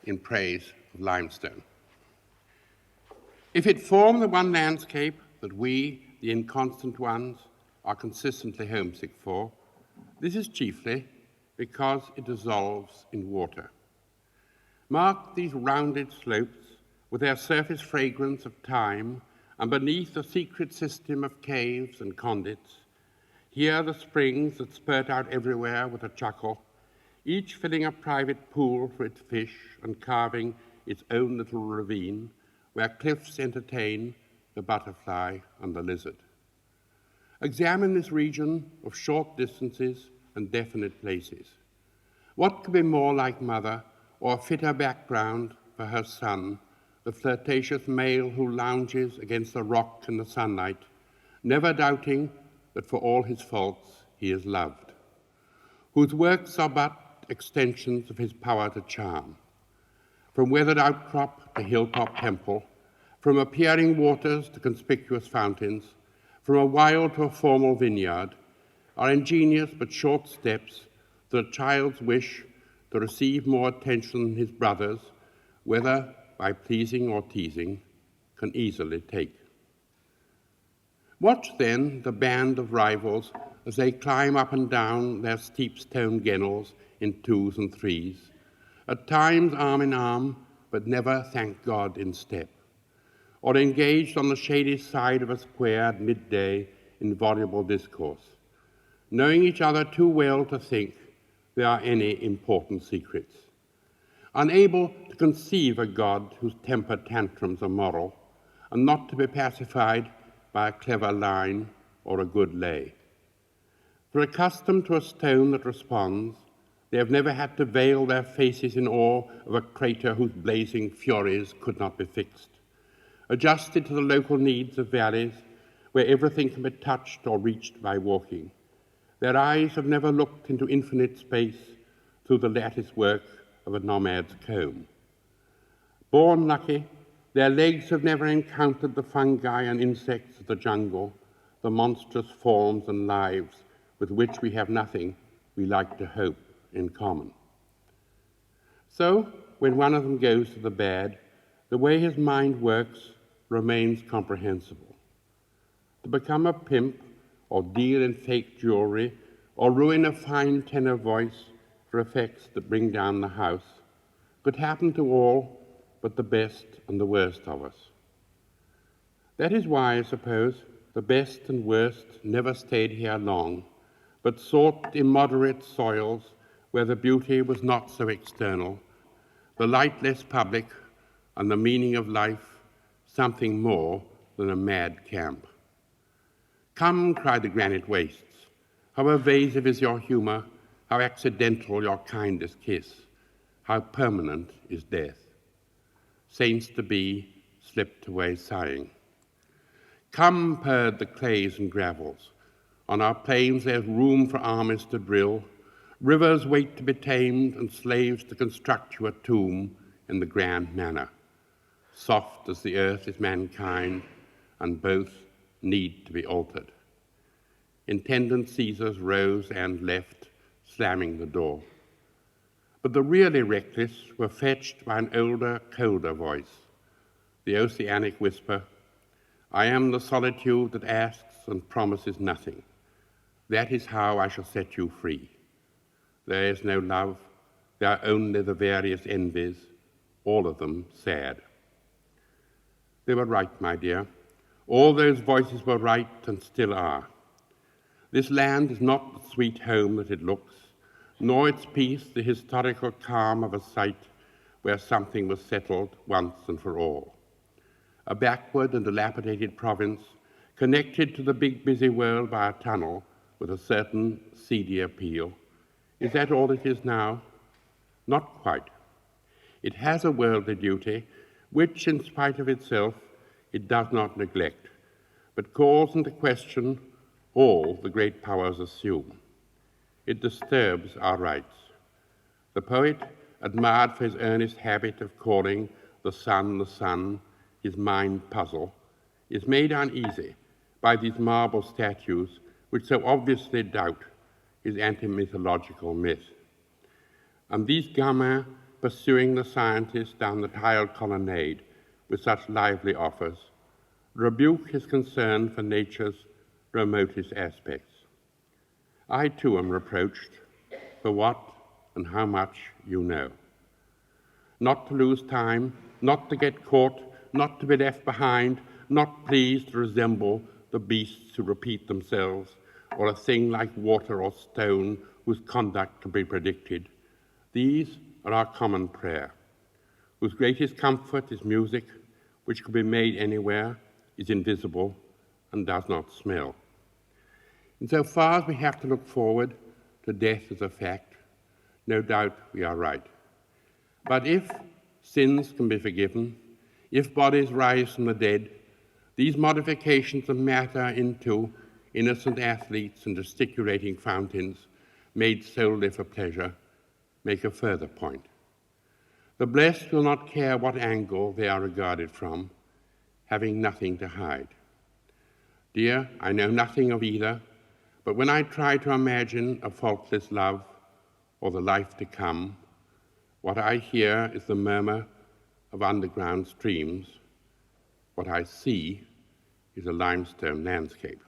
in Praise of Limestone. If it form the one landscape that we, the inconstant ones, are consistently homesick for, this is chiefly because it dissolves in water. Mark these rounded slopes with their surface fragrance of time, and beneath the secret system of caves and conduits, here the springs that spurt out everywhere with a chuckle, each filling a private pool for its fish and carving its own little ravine, where cliffs entertain the butterfly and the lizard. Examine this region of short distances and definite places. What could be more like mother or a fitter background for her son, the flirtatious male who lounges against the rock in the sunlight, never doubting that for all his faults he is loved, whose works are but extensions of his power to charm. From weathered outcrop to hilltop temple, from appearing waters to conspicuous fountains, from a wild to a formal vineyard, are ingenious but short steps that a child's wish to receive more attention than his brothers, whether by pleasing or teasing, can easily take. Watch then the band of rivals as they climb up and down their steep stone gennels in twos and threes, at times arm in arm, but never, thank God, in step, or engaged on the shady side of a square at midday in voluble discourse, knowing each other too well to think there are any important secrets, unable to conceive a God whose temper tantrums are moral, and not to be pacified by a clever line or a good lay. For accustomed to a stone that responds, they have never had to veil their faces in awe of a crater whose blazing furies could not be fixed, adjusted to the local needs of valleys where everything can be touched or reached by walking. Their eyes have never looked into infinite space through the lattice work of a nomad's comb. Born lucky, their legs have never encountered the fungi and insects of the jungle, the monstrous forms and lives with which we have nothing, we like to hope, in common. So, when one of them goes to the bad, the way his mind works remains comprehensible. To become a pimp, or deal in fake jewelry, or ruin a fine tenor voice for effects that bring down the house, could happen to all but the best and the worst of us. That is why, I suppose, the best and worst never stayed here long, but sought immoderate soils where the beauty was not so external, the light less public, and the meaning of life something more than a mad camp. Come, cried the granite wastes, how evasive is your humor, how accidental your kindest kiss, how permanent is death. Saints-to-be slipped away sighing. Come, purred the clays and gravels, on our plains there's room for armies to drill, rivers wait to be tamed, and slaves to construct you a tomb in the grand manner. Soft as the earth is mankind, and both need to be altered. Intendant Caesars rose and left, slamming the door. But the really reckless were fetched by an older, colder voice, the oceanic whisper, I am the solitude that asks and promises nothing. That is how I shall set you free. There is no love, there are only the various envies, all of them sad. They were right, my dear. All those voices were right and still are. This land is not the sweet home that it looks, nor its peace the historical calm of a site where something was settled once and for all. A backward and dilapidated province connected to the big busy world by a tunnel with a certain seedy appeal. Is that all it is now? Not quite. It has a worldly duty which, in spite of itself, it does not neglect, but calls into question all the great powers assume. It disturbs our rights. The poet, admired for his earnest habit of calling the sun, his mind puzzle, is made uneasy by these marble statues which so obviously doubt his anti-mythological myth. And these gamins pursuing the scientist down the tiled colonnade with such lively offers, rebuke his concern for nature's remotest aspects. I too am reproached for what and how much you know. Not to lose time, not to get caught, not to be left behind, not pleased to resemble the beasts who repeat themselves, or a thing like water or stone whose conduct can be predicted. These are our common prayer, whose greatest comfort is music, which can be made anywhere, is invisible, and does not smell. Insofar as we have to look forward to death as a fact, no doubt we are right. But if sins can be forgiven, if bodies rise from the dead, these modifications of matter into innocent athletes and gesticulating fountains, made solely for pleasure, make a further point. The blessed will not care what angle they are regarded from, having nothing to hide. Dear, I know nothing of either, but when I try to imagine a faultless love or the life to come, what I hear is the murmur of underground streams. What I see is a limestone landscape.